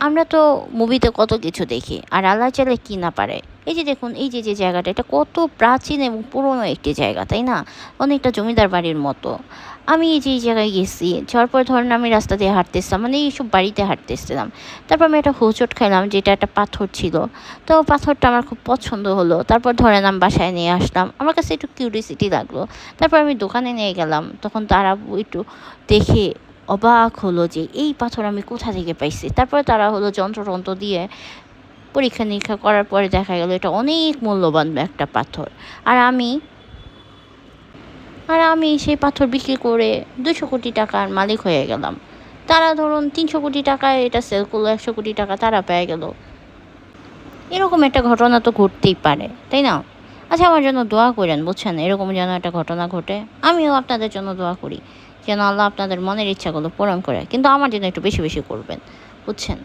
আমরা তো মুভিতে কত কিছু দেখি, আর আল্লাহ চাইলে কি না পারে। এই যে দেখুন, এই যে যে জায়গাটা, এটা কত প্রাচীন এবং পুরনো একটি জায়গা, তাই না? অনেকটা জমিদার বাড়ির মতো। আমি এই যে এই জায়গায় গেছি, যাওয়ার পর ধরেন আমি রাস্তা দিয়ে হাঁটতেছিলাম, মানে এইসব বাড়িতে হাঁটতেছিলাম। তারপর আমি একটা হোঁচট খাইলাম, যেটা একটা পাথর ছিল। তো পাথরটা আমার খুব পছন্দ হলো। তারপর ধরেন আমি বাসায় নিয়ে আসলাম, আমার কাছে একটু কিউরিসিটি লাগলো। তারপর আমি দোকানে নিয়ে গেলাম, তখন তারা একটু দেখে অবাক হলো যে এই পাথর আমি কোথা থেকে পাইছি। তারপরে তারা হলো যন্ত্রটন্ত্র দিয়ে পরীক্ষা নিরীক্ষা করার পরে দেখা গেল এটা অনেক মূল্যবান একটা পাথর। আর আমি সেই পাথর বিক্রি করে 200 কোটি টাকার মালিক হয়ে গেলাম। তারা ধরুন 300 কোটি টাকায় এটা সেল করলো, 100 কোটি টাকা তারা পেয়ে গেল। এরকম একটা ঘটনা তো ঘটতেই পারে, তাই না? আচ্ছা, আমার জন্য দোয়া করেন, বুঝছেন, এরকম যেন একটা ঘটনা ঘটে। আমিও আপনাদের জন্য দোয়া করি যেন আল্লাহ আপনাদের মনের ইচ্ছাগুলো পূরণ করে, কিন্তু আমার জন্য একটু বেশি বেশি করবেন, বুঝছেন।